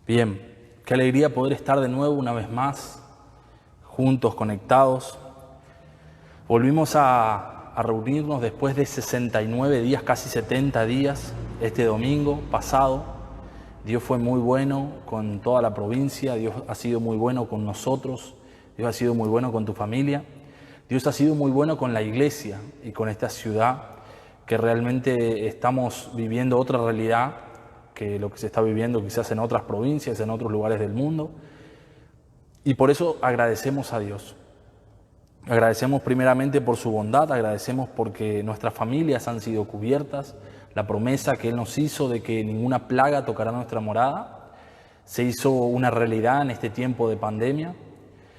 Bien, qué alegría poder estar de nuevo una vez más, juntos, conectados. Volvimos a reunirnos después de 69 días, casi 70 días, este domingo pasado. Dios fue muy bueno con toda la provincia, Dios ha sido muy bueno con nosotros, Dios ha sido muy bueno con tu familia, Dios ha sido muy bueno con la iglesia y con esta ciudad, que realmente estamos viviendo otra realidad que lo que se está viviendo quizás en otras provincias, en otros lugares del mundo. Y por eso agradecemos a Dios. Agradecemos primeramente por su bondad, agradecemos porque nuestras familias han sido cubiertas, la promesa que Él nos hizo de que ninguna plaga tocará nuestra morada, se hizo una realidad en este tiempo de pandemia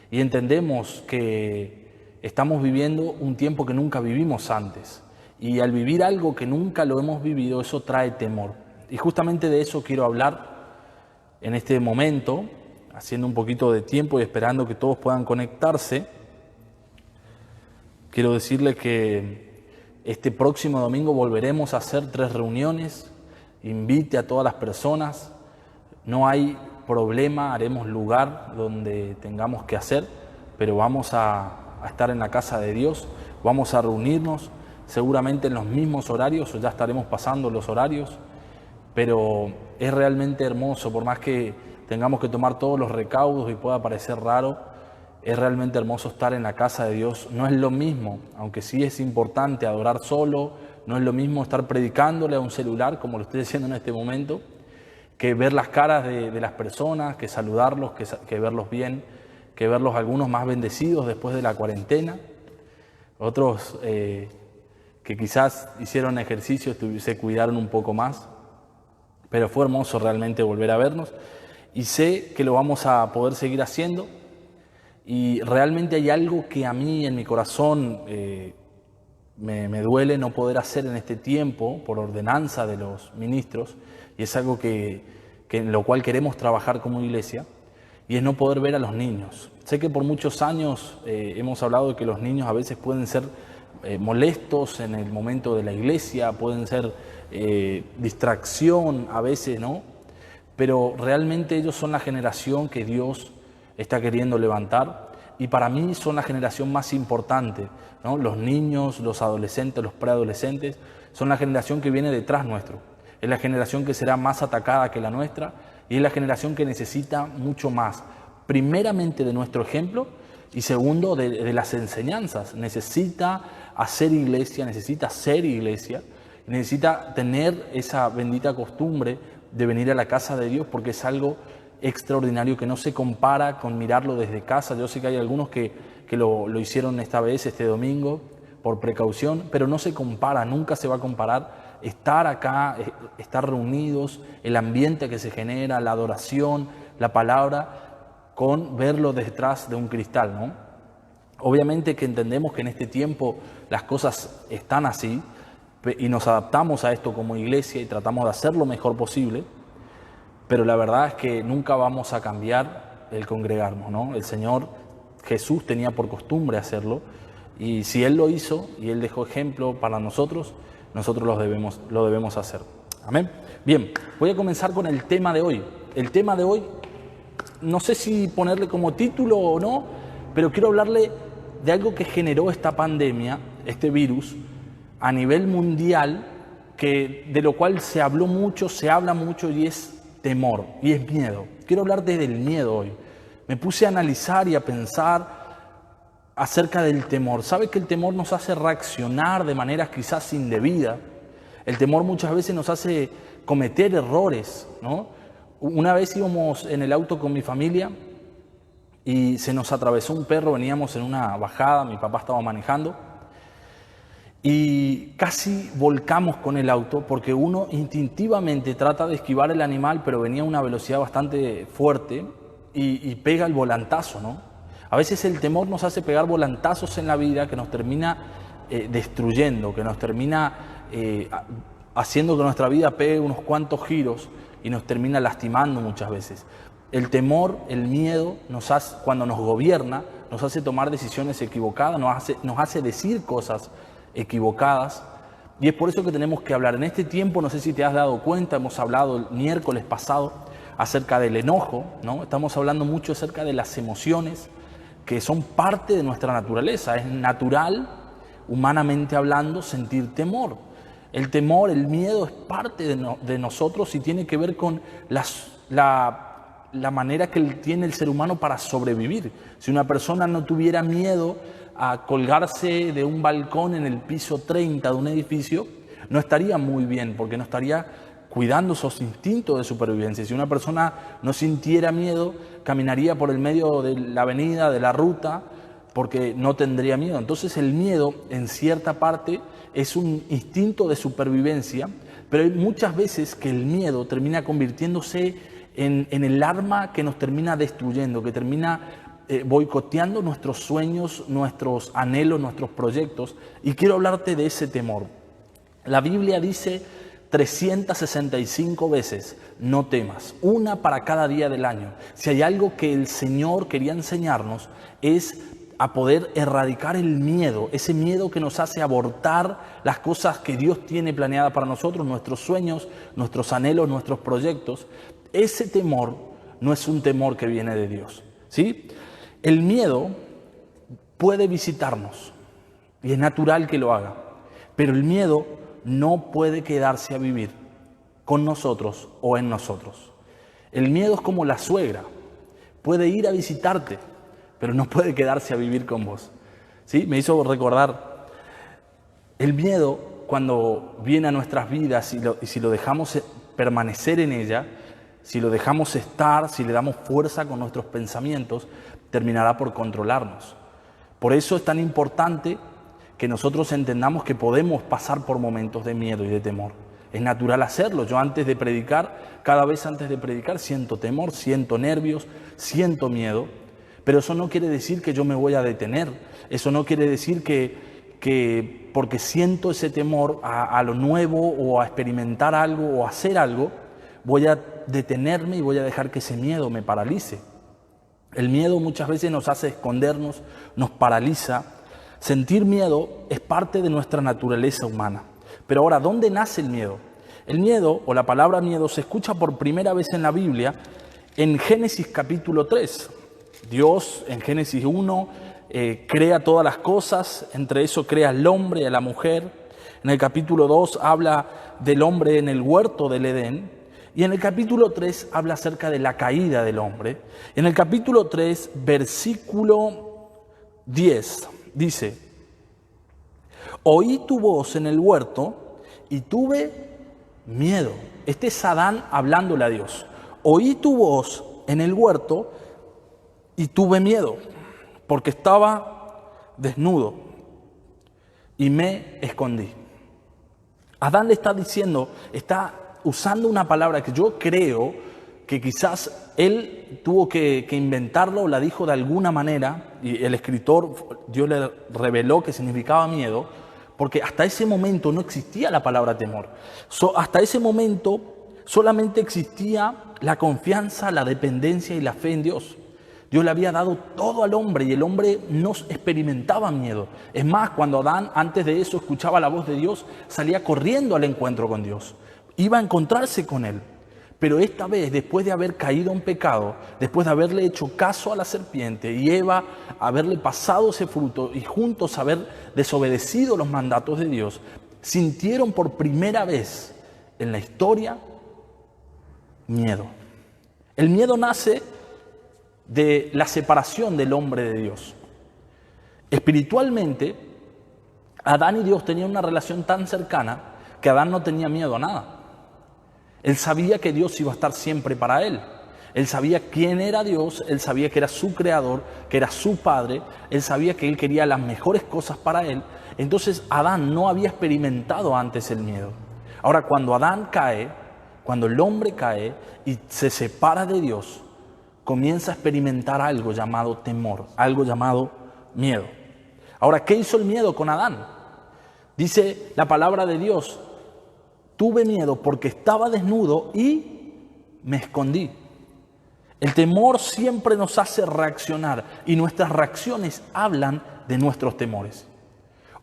y entendemos que estamos viviendo un tiempo que nunca vivimos antes. Y al vivir algo que nunca lo hemos vivido, eso trae temor. Y justamente de eso quiero hablar en este momento, haciendo un poquito de tiempo y esperando que todos puedan conectarse. Quiero decirle que este próximo domingo volveremos a hacer 3 reuniones. Invite a todas las personas. No hay problema, haremos lugar donde tengamos que hacer, pero vamos a estar en la casa de Dios, vamos a reunirnos, seguramente en los mismos horarios, o ya estaremos pasando los horarios, pero es realmente hermoso, por más que tengamos que tomar todos los recaudos y pueda parecer raro, es realmente hermoso estar en la casa de Dios. No es lo mismo, aunque sí es importante adorar solo, no es lo mismo estar predicándole a un celular, como lo estoy haciendo en este momento, que ver las caras de las personas, que saludarlos, que verlos bien, que verlos algunos más bendecidos después de la cuarentena, otros que quizás hicieron ejercicio, se cuidaron un poco más, pero fue hermoso realmente volver a vernos y sé que lo vamos a poder seguir haciendo. Y realmente hay algo que a mí en mi corazón me duele no poder hacer en este tiempo por ordenanza de los ministros, y es algo que en lo cual queremos trabajar como iglesia, y es no poder ver a los niños. Sé que por muchos años hemos hablado de que los niños a veces pueden ser molestos en el momento de la iglesia, pueden ser distracción a veces, ¿no? Pero realmente ellos son la generación que Dios está queriendo levantar, y para mí son la generación más importante, ¿no? Los niños, los adolescentes, los preadolescentes son la generación que viene detrás nuestro. Es la generación que será más atacada que la nuestra y es la generación que necesita mucho más, primeramente de nuestro ejemplo y segundo de las enseñanzas. Necesita hacer iglesia, necesita ser iglesia, necesita tener esa bendita costumbre de venir a la casa de Dios, porque es algo extraordinario que no se compara con mirarlo desde casa. Yo sé que hay algunos que lo hicieron esta vez, este domingo, por precaución, pero no se compara, nunca se va a comparar estar acá, estar reunidos, el ambiente que se genera, la adoración, la palabra, con verlo detrás de un cristal, ¿no? Obviamente que entendemos que en este tiempo las cosas están así y nos adaptamos a esto como iglesia y tratamos de hacer lo mejor posible, pero la verdad es que nunca vamos a cambiar el congregarnos, ¿no? El Señor Jesús tenía por costumbre hacerlo, y si Él lo hizo y Él dejó ejemplo para nosotros, nosotros lo debemos hacer. Amén. Bien, voy a comenzar con el tema de hoy. El tema de hoy, no sé si ponerle como título o no, pero quiero hablarle de algo que generó esta pandemia, este virus, a nivel mundial, de lo cual se habló mucho, se habla mucho, y es temor, y es miedo. Quiero hablarte del miedo hoy. Me puse a analizar y a pensar acerca del temor. ¿Sabe que el temor nos hace reaccionar de maneras quizás indebidas? El temor muchas veces nos hace cometer errores, ¿no? Una vez íbamos en el auto con mi familia y se nos atravesó un perro, veníamos en una bajada, mi papá estaba manejando, y casi volcamos con el auto porque uno instintivamente trata de esquivar el animal, pero venía a una velocidad bastante fuerte y pega el volantazo, ¿no? A veces el temor nos hace pegar volantazos en la vida que nos termina destruyendo, que nos termina haciendo que nuestra vida pegue unos cuantos giros y nos termina lastimando muchas veces. El temor, el miedo, cuando nos gobierna, nos hace tomar decisiones equivocadas, nos hace decir cosas equivocadas, y es por eso que tenemos que hablar. En este tiempo, no sé si te has dado cuenta, hemos hablado el miércoles pasado acerca del enojo, ¿no? Estamos hablando mucho acerca de las emociones que son parte de nuestra naturaleza. Es natural, humanamente hablando, sentir temor. El temor, el miedo es parte de nosotros y tiene que ver con la manera que tiene el ser humano para sobrevivir. Si una persona no tuviera miedo a colgarse de un balcón en el piso 30 de un edificio, no estaría muy bien, porque no estaría cuidando esos instintos de supervivencia. Si una persona no sintiera miedo, caminaría por el medio de la avenida, de la ruta, porque no tendría miedo. Entonces el miedo, en cierta parte, es un instinto de supervivencia, pero hay muchas veces que el miedo termina convirtiéndose en el arma que nos termina destruyendo, que termina boicoteando nuestros sueños, nuestros anhelos, nuestros proyectos. Y quiero hablarte de ese temor. La Biblia dice 365 veces, no temas, una para cada día del año. Si hay algo que el Señor quería enseñarnos es a poder erradicar el miedo, ese miedo que nos hace abortar las cosas que Dios tiene planeadas para nosotros, nuestros sueños, nuestros anhelos, nuestros proyectos. Ese temor no es un temor que viene de Dios, ¿sí? El miedo puede visitarnos y es natural que lo haga, pero el miedo no puede quedarse a vivir con nosotros o en nosotros. El miedo es como la suegra, puede ir a visitarte, pero no puede quedarse a vivir con vos. ¿Sí? Me hizo recordar, el miedo cuando viene a nuestras vidas y si lo dejamos permanecer en ella, si lo dejamos estar, si le damos fuerza con nuestros pensamientos, terminará por controlarnos. Por eso es tan importante que nosotros entendamos que podemos pasar por momentos de miedo y de temor. Es natural hacerlo. Yo cada vez antes de predicar, siento temor, siento nervios, siento miedo. Pero eso no quiere decir que yo me voy a detener. Eso no quiere decir que porque siento ese temor a lo nuevo o a experimentar algo o a hacer algo, voy a detenerme y voy a dejar que ese miedo me paralice. El miedo muchas veces nos hace escondernos, nos paraliza. Sentir miedo es parte de nuestra naturaleza humana. Pero ahora, ¿dónde nace el miedo? El miedo, o la palabra miedo, se escucha por primera vez en la Biblia en Génesis capítulo 3. Dios en Génesis 1 crea todas las cosas, entre eso crea al hombre y a la mujer. En el capítulo 2 habla del hombre en el huerto del Edén. Y en el capítulo 3 habla acerca de la caída del hombre. En el capítulo 3, versículo 10, dice: oí tu voz en el huerto y tuve miedo. Este es Adán hablándole a Dios. Oí tu voz en el huerto y tuve miedo, porque estaba desnudo y me escondí. Adán le está diciendo, está usando una palabra que yo creo que quizás él tuvo que inventarlo o la dijo de alguna manera, y el escritor, Dios le reveló que significaba miedo, porque hasta ese momento no existía la palabra temor. Hasta ese momento solamente existía la confianza, la dependencia y la fe en Dios. Dios le había dado todo al hombre y el hombre no experimentaba miedo. Es más, cuando Adán antes de eso escuchaba la voz de Dios, salía corriendo al encuentro con Dios. Iba a encontrarse con Él. Pero esta vez, después de haber caído en pecado, después de haberle hecho caso a la serpiente y Eva haberle pasado ese fruto y juntos haber desobedecido los mandatos de Dios, sintieron por primera vez en la historia miedo. El miedo nace de la separación del hombre de Dios. Espiritualmente, Adán y Dios tenían una relación tan cercana que Adán no tenía miedo a nada. Él sabía que Dios iba a estar siempre para él. Él sabía quién era Dios, él sabía que era su creador, que era su padre, él sabía que él quería las mejores cosas para él. Entonces Adán no había experimentado antes el miedo. Ahora, cuando Adán cae, cuando el hombre cae y se separa de Dios, comienza a experimentar algo llamado temor, algo llamado miedo. Ahora, ¿qué hizo el miedo con Adán? Dice la palabra de Dios: tuve miedo porque estaba desnudo y me escondí. El temor siempre nos hace reaccionar y nuestras reacciones hablan de nuestros temores.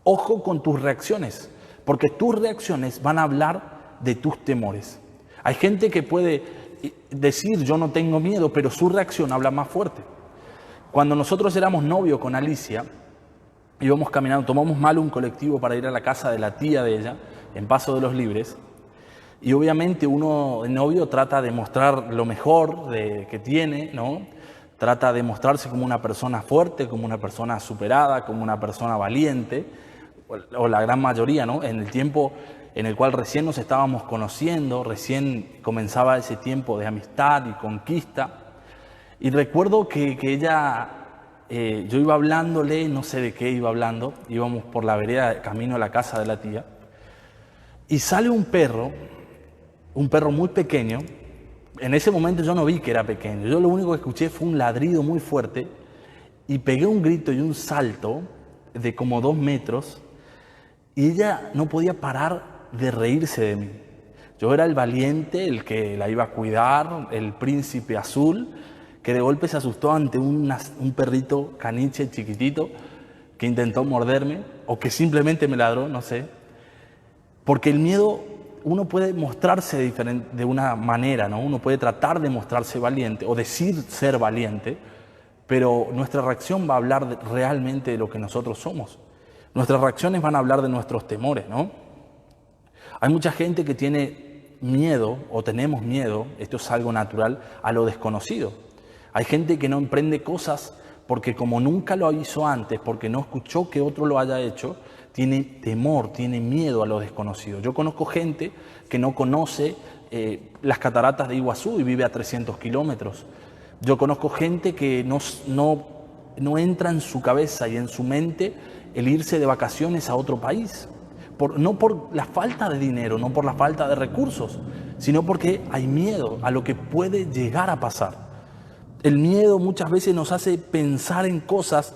Ojo con tus reacciones, porque tus reacciones van a hablar de tus temores. Hay gente que puede decir yo no tengo miedo, pero su reacción habla más fuerte. Cuando nosotros éramos novios con Alicia, íbamos caminando, tomamos mal un colectivo para ir a la casa de la tía de ella, en Paso de los Libres, y obviamente uno de novio trata de mostrar lo mejor que tiene, ¿no? Trata de mostrarse como una persona fuerte, como una persona superada, como una persona valiente, o la gran mayoría, ¿no? En el tiempo en el cual recién nos estábamos conociendo, recién comenzaba ese tiempo de amistad y conquista. Y recuerdo que ella, yo iba hablándole, no sé de qué iba hablando, íbamos por la vereda camino a la casa de la tía, y sale un perro muy pequeño. En ese momento yo no vi que era pequeño, yo lo único que escuché fue un ladrido muy fuerte y pegué un grito y un salto de como 2 metros y ella no podía parar de reírse de mí. Yo era el valiente, el que la iba a cuidar, el príncipe azul, que de golpe se asustó ante un perrito caniche chiquitito que intentó morderme o que simplemente me ladró, no sé. Porque el miedo, uno puede mostrarse de una manera, ¿no? Uno puede tratar de mostrarse valiente o decir ser valiente, pero nuestra reacción va a hablar realmente de lo que nosotros somos. Nuestras reacciones van a hablar de nuestros temores, ¿no? Hay mucha gente que tiene miedo o tenemos miedo, esto es algo natural, a lo desconocido. Hay gente que no emprende cosas porque como nunca lo hizo antes, porque no escuchó que otro lo haya hecho, tiene temor, tiene miedo a lo desconocido. Yo conozco gente que no conoce las cataratas de Iguazú y vive a 300 kilómetros. Yo conozco gente que no entra en su cabeza y en su mente el irse de vacaciones a otro país. No por la falta de dinero, no por la falta de recursos, sino porque hay miedo a lo que puede llegar a pasar. El miedo muchas veces nos hace pensar en cosas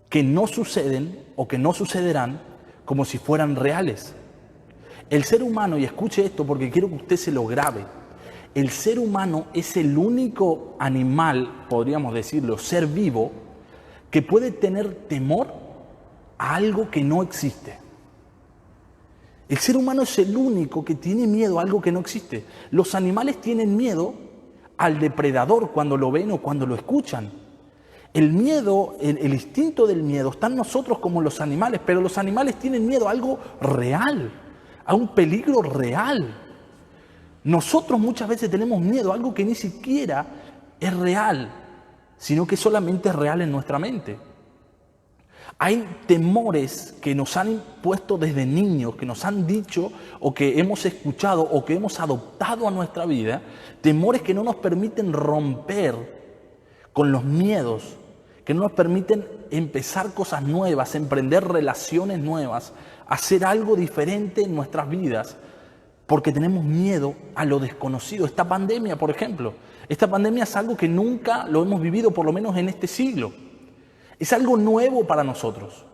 que no suceden o que no sucederán como si fueran reales. El ser humano, y escuche esto porque quiero que usted se lo grabe, el ser humano es el único animal, podríamos decirlo, ser vivo, que puede tener temor a algo que no existe. El ser humano es el único que tiene miedo a algo que no existe. Los animales tienen miedo al depredador cuando lo ven o cuando lo escuchan. El miedo, el instinto del miedo está en nosotros como los animales, pero los animales tienen miedo a algo real, a un peligro real. Nosotros muchas veces tenemos miedo a algo que ni siquiera es real, sino que solamente es real en nuestra mente. Hay temores que nos han impuesto desde niños, que nos han dicho o que hemos escuchado o que hemos adoptado a nuestra vida, temores que no nos permiten romper con los miedos, que no nos permiten empezar cosas nuevas, emprender relaciones nuevas, hacer algo diferente en nuestras vidas, porque tenemos miedo a lo desconocido. Esta pandemia, por ejemplo, esta pandemia es algo que nunca lo hemos vivido, por lo menos en este siglo. Es algo nuevo para nosotros.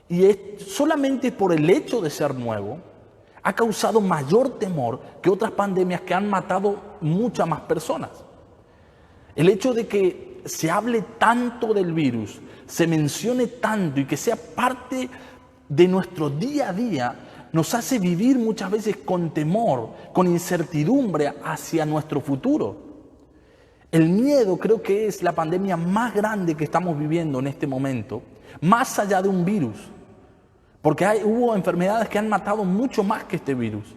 Y solamente por el hecho de ser nuevo, ha causado mayor temor que otras pandemias que han matado muchas más personas. El hecho de que se hable tanto del virus, se mencione tanto y que sea parte de nuestro día a día, nos hace vivir muchas veces con temor, con incertidumbre hacia nuestro futuro. El miedo creo que es la pandemia más grande que estamos viviendo en este momento, más allá de un virus, porque hubo enfermedades que han matado mucho más que este virus.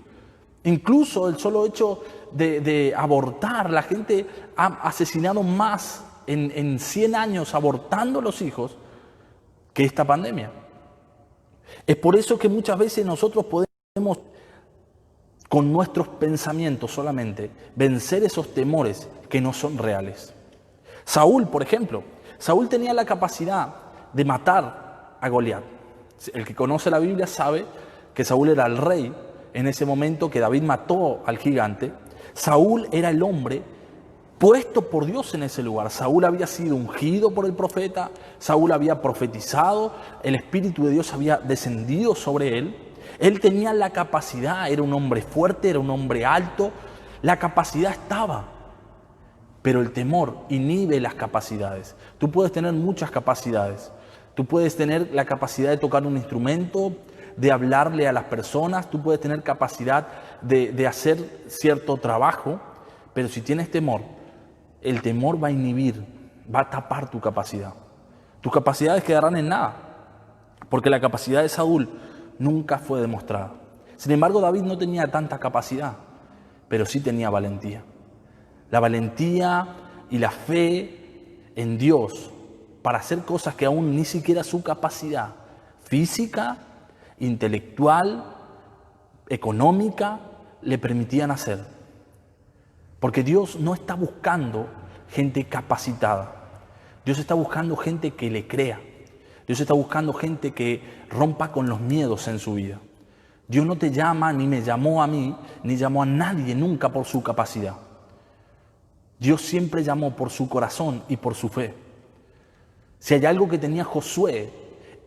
Incluso el solo hecho de abortar, la gente ha asesinado más en 100 años abortando a los hijos que esta pandemia. Es por eso que muchas veces nosotros podemos, con nuestros pensamientos solamente, vencer esos temores que no son reales. Saúl, por ejemplo, Saúl tenía la capacidad de matar a Goliat. El que conoce la Biblia sabe que Saúl era el rey en ese momento que David mató al gigante. Saúl era el hombre puesto por Dios en ese lugar. Saúl había sido ungido por el profeta, Saúl había profetizado, el Espíritu de Dios había descendido sobre él. Él tenía la capacidad, era un hombre fuerte, era un hombre alto, la capacidad estaba, pero el temor inhibe las capacidades. Tú puedes tener muchas capacidades, tú puedes tener la capacidad de tocar un instrumento, de hablarle a las personas, tú puedes tener capacidad de hacer cierto trabajo, Pero si tienes temor, el temor va a inhibir, va a tapar tu capacidad. Tus capacidades quedarán en nada, porque la capacidad de Saúl nunca fue demostrada. Sin embargo, David no tenía tanta capacidad, pero sí tenía valentía. La valentía y la fe en Dios para hacer cosas que aún ni siquiera su capacidad física, intelectual, económica le permitían hacer. Porque Dios no está buscando gente capacitada. Dios está buscando gente que le crea. Dios está buscando gente que rompa con los miedos en su vida. Dios no te llama, ni me llamó a mí, ni llamó a nadie nunca por su capacidad. Dios siempre llamó por su corazón y por su fe. Si hay algo que tenía Josué,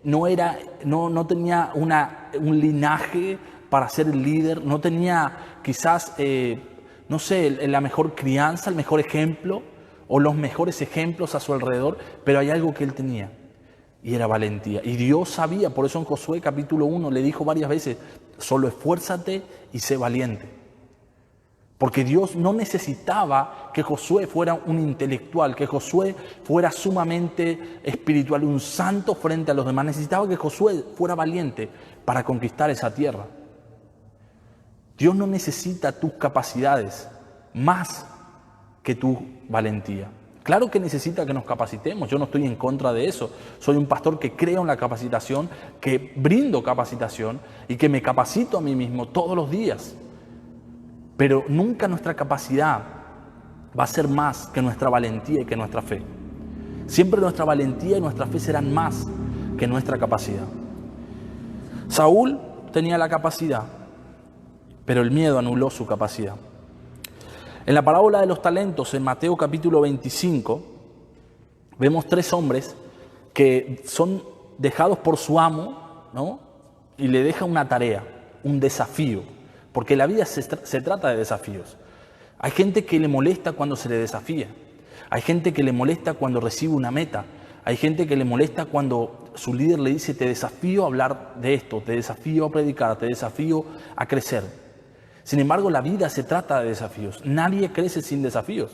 no tenía un linaje para ser el líder, no tenía quizás, la mejor crianza, el mejor ejemplo o los mejores ejemplos a su alrededor, pero hay algo que él tenía y era valentía. Y Dios sabía, por eso en Josué capítulo 1 le dijo varias veces, solo esfuérzate y sé valiente. Porque Dios no necesitaba que Josué fuera un intelectual, que Josué fuera sumamente espiritual, un santo frente a los demás. Necesitaba que Josué fuera valiente para conquistar esa tierra. Dios no necesita tus capacidades más que tu valentía. Claro que necesita que nos capacitemos, yo no estoy en contra de eso. Soy un pastor que creo en la capacitación, que brindo capacitación y que me capacito a mí mismo todos los días. Pero nunca nuestra capacidad va a ser más que nuestra valentía y que nuestra fe. Siempre nuestra valentía y nuestra fe serán más que nuestra capacidad. Saúl tenía la capacidad, pero el miedo anuló su capacidad. En la parábola de los talentos, en Mateo capítulo 25, vemos 3 hombres que son dejados por su amo, ¿no? Y le deja una tarea, un desafío. Porque la vida se trata de desafíos. Hay gente que le molesta cuando se le desafía. Hay gente que le molesta cuando recibe una meta. Hay gente que le molesta cuando su líder le dice, te desafío a hablar de esto, te desafío a predicar, te desafío a crecer. Sin embargo, la vida se trata de desafíos. Nadie crece sin desafíos.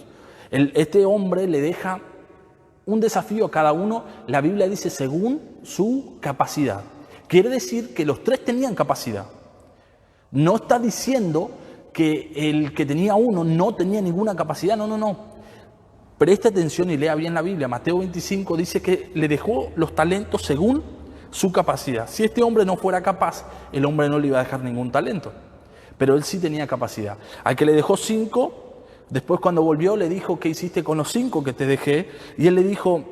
Este hombre le deja un desafío a cada uno. La Biblia dice según su capacidad. Quiere decir que los 3 tenían capacidad. No está diciendo que el que tenía uno no tenía ninguna capacidad, no. Preste atención y lea bien la Biblia. Mateo 25 dice que le dejó los talentos según su capacidad. Si este hombre no fuera capaz, el hombre no le iba a dejar ningún talento. Pero él sí tenía capacidad. Al que le dejó 5, después cuando volvió le dijo, ¿qué hiciste con los 5 que te dejé? Y él le dijo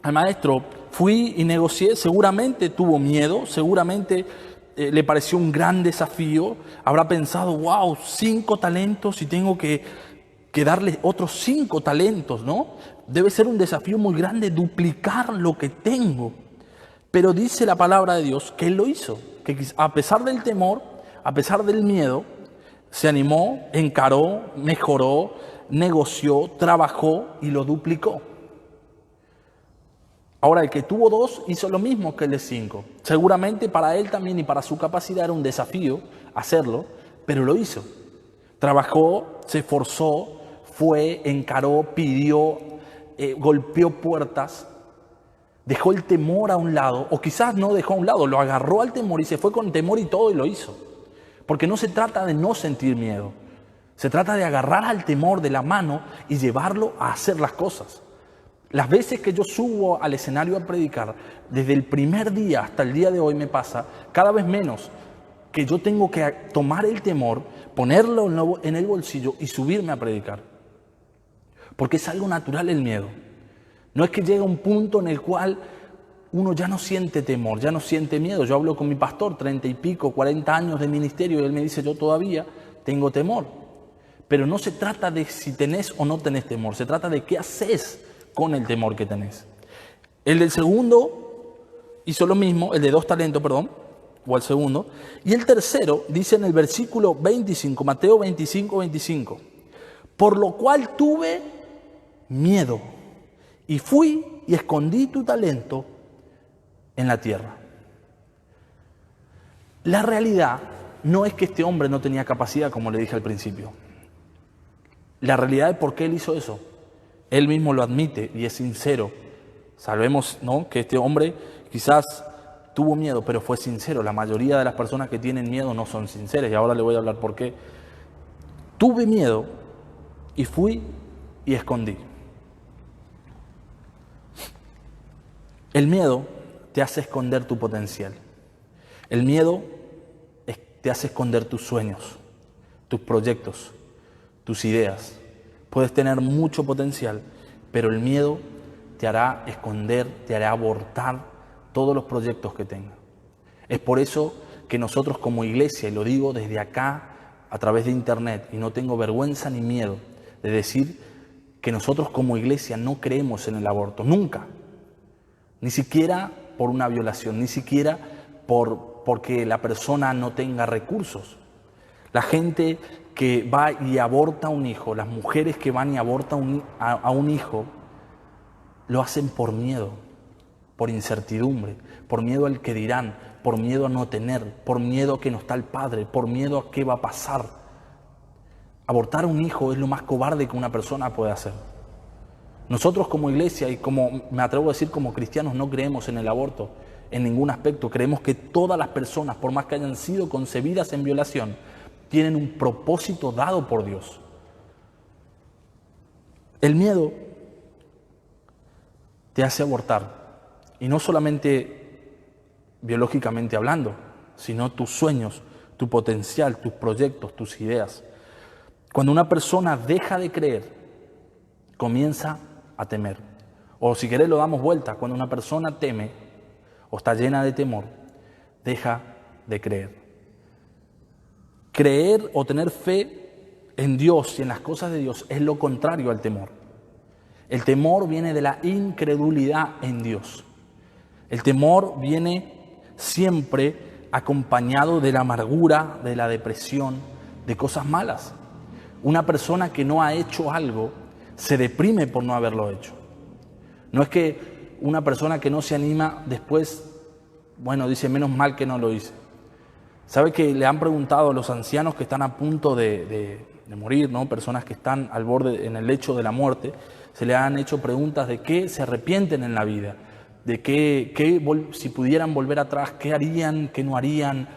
al maestro, fui y negocié, seguramente tuvo miedo, seguramente le pareció un gran desafío, habrá pensado, wow, 5 talentos y tengo que darle otros 5 talentos, ¿no? Debe ser un desafío muy grande duplicar lo que tengo. Pero dice la palabra de Dios que él lo hizo, que a pesar del temor, a pesar del miedo, se animó, encaró, mejoró, negoció, trabajó y lo duplicó. Ahora, el que tuvo 2 hizo lo mismo que el de 5. Seguramente para él también y para su capacidad era un desafío hacerlo, pero lo hizo. Trabajó, se esforzó, fue, encaró, pidió, golpeó puertas, dejó el temor a un lado, o quizás no dejó a un lado, lo agarró al temor y se fue con temor y todo y lo hizo. Porque no se trata de no sentir miedo, se trata de agarrar al temor de la mano y llevarlo a hacer las cosas. Las veces que yo subo al escenario a predicar, desde el primer día hasta el día de hoy me pasa cada vez menos que yo tengo que tomar el temor, ponerlo en el bolsillo y subirme a predicar. Porque es algo natural el miedo. No es que llegue un punto en el cual uno ya no siente temor, ya no siente miedo. Yo hablo con mi pastor, 30 y pico, 40 años de ministerio, y él me dice, yo todavía tengo temor. Pero no se trata de si tenés o no tenés temor, se trata de qué haces con el temor que tenés. El del segundo hizo lo mismo, el de 2 talentos, o el segundo. Y el tercero dice en el versículo 25, Mateo 25, 25. Por lo cual tuve miedo y fui y escondí tu talento en la tierra. La realidad no es que este hombre no tenía capacidad, como le dije al principio. la realidad de por qué él hizo eso. Él mismo lo admite y es sincero. Sabemos, ¿no?, que este hombre quizás tuvo miedo, pero fue sincero. La mayoría de las personas que tienen miedo no son sinceras, y ahora le voy a hablar por qué. Tuve miedo y fui y escondí. El miedo te hace esconder tu potencial. El miedo te hace esconder tus sueños, tus proyectos, tus ideas. Puedes tener mucho potencial, pero el miedo te hará esconder, te hará abortar todos los proyectos que tengas. Es por eso que nosotros como iglesia, y lo digo desde acá a través de internet, y no tengo vergüenza ni miedo de decir que nosotros como iglesia no creemos en el aborto, nunca. Ni siquiera por una violación, ni siquiera porque la persona no tenga recursos. La gente que va y aborta a un hijo, las mujeres que van y abortan a un hijo, lo hacen por miedo, por incertidumbre, por miedo al que dirán, por miedo a no tener, por miedo a que no está el padre, por miedo a qué va a pasar. Abortar a un hijo es lo más cobarde que una persona puede hacer. Nosotros como iglesia y como me atrevo a decir como cristianos no creemos en el aborto en ningún aspecto. Creemos que todas las personas, por más que hayan sido concebidas en violación, tienen un propósito dado por Dios. El miedo te hace abortar, y no solamente biológicamente hablando, sino tus sueños, tu potencial, tus proyectos, tus ideas. Cuando una persona deja de creer, comienza a temer. O si querés lo damos vuelta, cuando una persona teme o está llena de temor, deja de creer. Creer o tener fe en Dios y en las cosas de Dios es lo contrario al temor. El temor viene de la incredulidad en Dios. El temor viene siempre acompañado de la amargura, de la depresión, de cosas malas. Una persona que no ha hecho algo se deprime por no haberlo hecho. No es que una persona que no se anima después, bueno, dice menos mal que no lo hice. ¿Sabe que le han preguntado a los ancianos que están a punto de morir, ¿no?, personas que están al borde, en el lecho de la muerte, se le han hecho preguntas de qué se arrepienten en la vida, de qué si pudieran volver atrás, qué harían, qué no harían,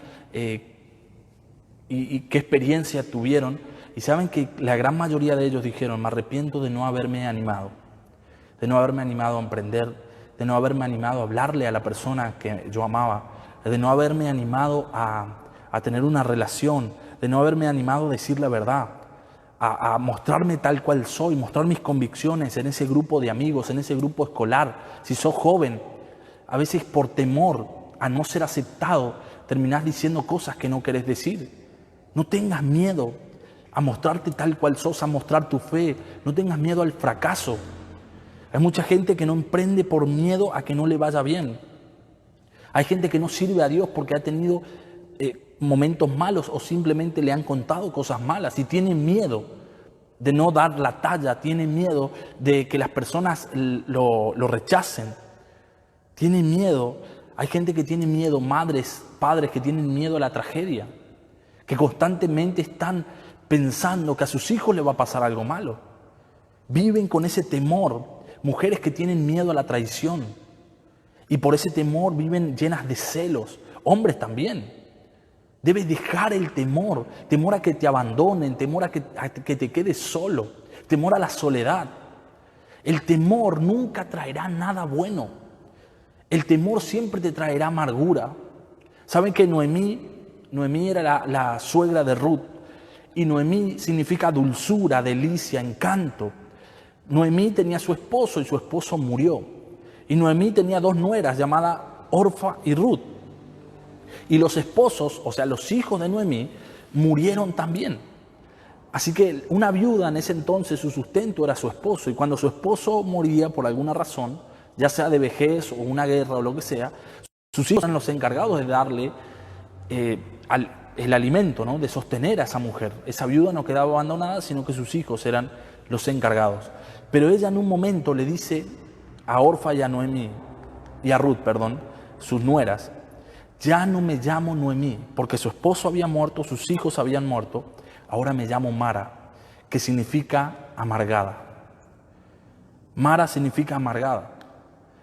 y qué experiencia tuvieron? Y saben que la gran mayoría de ellos dijeron: me arrepiento de no haberme animado a emprender, de no haberme animado a hablarle a la persona que yo amaba, de no haberme animado a tener una relación, de no haberme animado a decir la verdad, a mostrarme tal cual soy, mostrar mis convicciones en ese grupo de amigos, en ese grupo escolar. Si sos joven, a veces por temor a no ser aceptado, terminás diciendo cosas que no querés decir. No tengas miedo a mostrarte tal cual sos, a mostrar tu fe. No tengas miedo al fracaso. Hay mucha gente que no emprende por miedo a que no le vaya bien. Hay gente que no sirve a Dios porque ha tenido momentos malos o simplemente le han contado cosas malas y tiene miedo de no dar la talla, tiene miedo de que las personas lo rechacen, tiene miedo. Hay gente que tiene miedo, madres, padres que tienen miedo a la tragedia, que constantemente están pensando que a sus hijos les va a pasar algo malo. Viven con ese temor. Mujeres que tienen miedo a la traición y por ese temor viven llenas de celos. Hombres también. Debes dejar el temor, temor a que te abandonen, temor a que te quedes solo, temor a la soledad. El temor nunca traerá nada bueno. El temor siempre te traerá amargura. ¿Saben que Noemí era la suegra de Ruth? Y Noemí significa dulzura, delicia, encanto. Noemí tenía a su esposo y su esposo murió. Y Noemí tenía 2 nueras llamadas Orfa y Ruth. Y los esposos, o sea, los hijos de Noemí, murieron también. Así que una viuda en ese entonces, su sustento era su esposo. Y cuando su esposo moría por alguna razón, ya sea de vejez o una guerra o lo que sea, sus hijos eran los encargados de darle el alimento, ¿no?, de sostener a esa mujer. Esa viuda no quedaba abandonada, sino que sus hijos eran los encargados. Pero ella en un momento le dice a Orfa y a Noemí, y a Ruth, sus nueras: ya no me llamo Noemí, porque su esposo había muerto, sus hijos habían muerto, ahora me llamo Mara, que significa amargada. Mara significa amargada.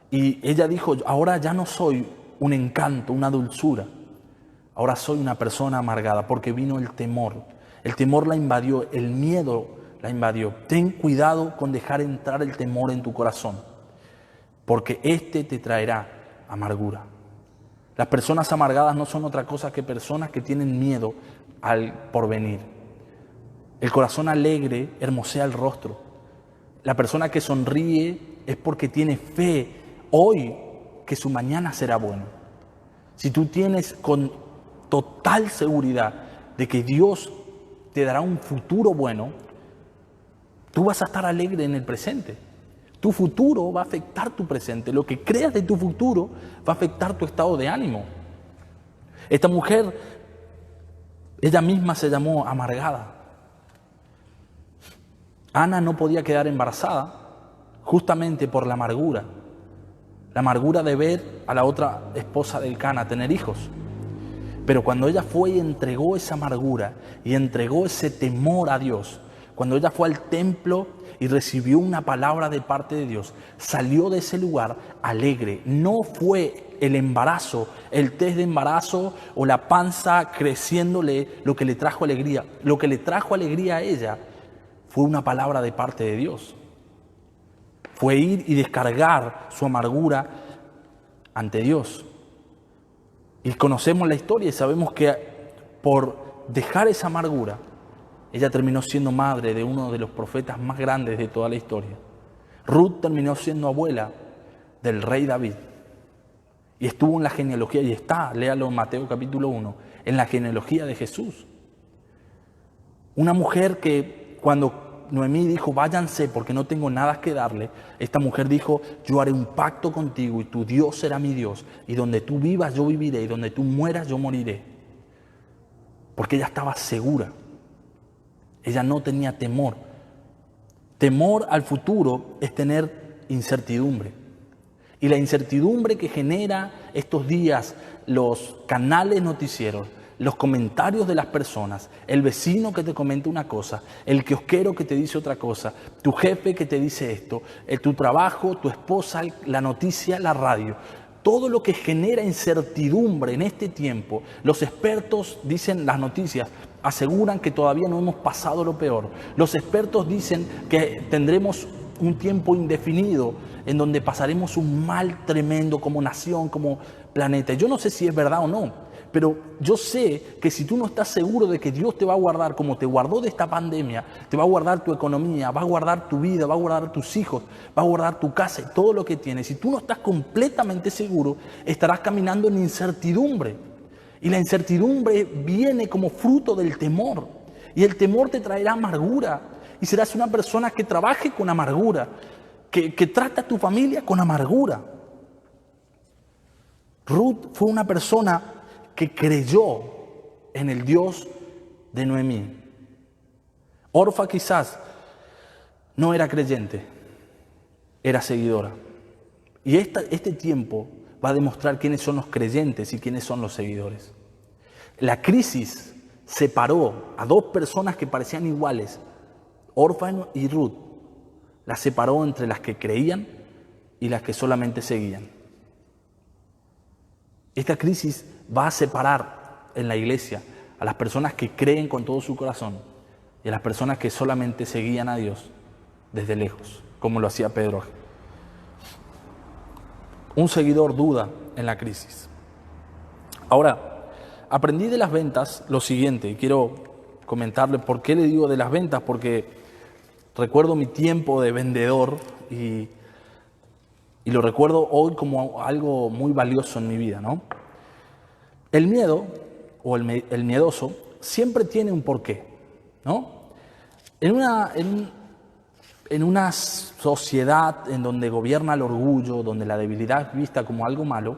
Y ella dijo, ahora ya no soy un encanto, una dulzura. Ahora soy una persona amargada porque vino el temor. El temor la invadió, el miedo la invadió. Ten cuidado con dejar entrar el temor en tu corazón, porque este te traerá amargura. Las personas amargadas no son otra cosa que personas que tienen miedo al porvenir. El corazón alegre hermosea el rostro. La persona que sonríe es porque tiene fe hoy que su mañana será bueno. Si tú tienes con total seguridad de que Dios te dará un futuro bueno, tú vas a estar alegre en el presente. Tu futuro va a afectar tu presente. Lo que creas de tu futuro va a afectar tu estado de ánimo. Esta mujer, ella misma se llamó amargada. Ana no podía quedar embarazada justamente por la amargura de ver a la otra esposa del Cana tener hijos. Pero cuando ella fue y entregó esa amargura y entregó ese temor a Dios, cuando ella fue al templo y recibió una palabra de parte de Dios, salió de ese lugar alegre. No fue el embarazo, el test de embarazo o la panza creciéndole lo que le trajo alegría. Lo que le trajo alegría a ella fue una palabra de parte de Dios. Fue ir y descargar su amargura ante Dios. Y conocemos la historia y sabemos que por dejar esa amargura, ella terminó siendo madre de uno de los profetas más grandes de toda la historia. Ruth terminó siendo abuela del rey David. Y estuvo en la genealogía, y está, léalo en Mateo capítulo 1, en la genealogía de Jesús. Una mujer que cuando Noemí dijo, váyanse porque no tengo nada que darle, esta mujer dijo, yo haré un pacto contigo y tu Dios será mi Dios. Y donde tú vivas yo viviré y donde tú mueras yo moriré. Porque ella estaba segura. Ella no tenía temor. Temor al futuro es tener incertidumbre. Y la incertidumbre que genera estos días los canales noticieros, los comentarios de las personas, el vecino que te comenta una cosa, el kiosquero que te dice otra cosa, tu jefe que te dice esto, tu trabajo, tu esposa, la noticia, la radio. Todo lo que genera incertidumbre en este tiempo, los expertos dicen, las noticias aseguran que todavía no hemos pasado lo peor. Los expertos dicen que tendremos un tiempo indefinido en donde pasaremos un mal tremendo como nación, como planeta. Yo no sé si es verdad o no, pero yo sé que si tú no estás seguro de que Dios te va a guardar como te guardó de esta pandemia, te va a guardar tu economía, va a guardar tu vida, va a guardar tus hijos, va a guardar tu casa y todo lo que tienes. Si tú no estás completamente seguro, estarás caminando en incertidumbre. Y la incertidumbre viene como fruto del temor. Y el temor te traerá amargura. Y serás una persona que trabaje con amargura, que trata a tu familia con amargura. Ruth fue una persona que creyó en el Dios de Noemí. Orfa quizás no era creyente, era seguidora. Y este tiempo va a demostrar quiénes son los creyentes y quiénes son los seguidores. La crisis separó a dos personas que parecían iguales, Orfa y Ruth. Las separó entre las que creían y las que solamente seguían. Esta crisis va a separar en la iglesia a las personas que creen con todo su corazón y a las personas que solamente seguían a Dios desde lejos, como lo hacía Pedro. Un seguidor duda en la crisis. Ahora, aprendí de las ventas lo siguiente, y quiero comentarle por qué le digo de las ventas, porque recuerdo mi tiempo de vendedor y lo recuerdo hoy como algo muy valioso en mi vida, ¿no? El miedo, o el miedoso, siempre tiene un porqué, ¿no? En una sociedad en donde gobierna el orgullo, donde la debilidad es vista como algo malo,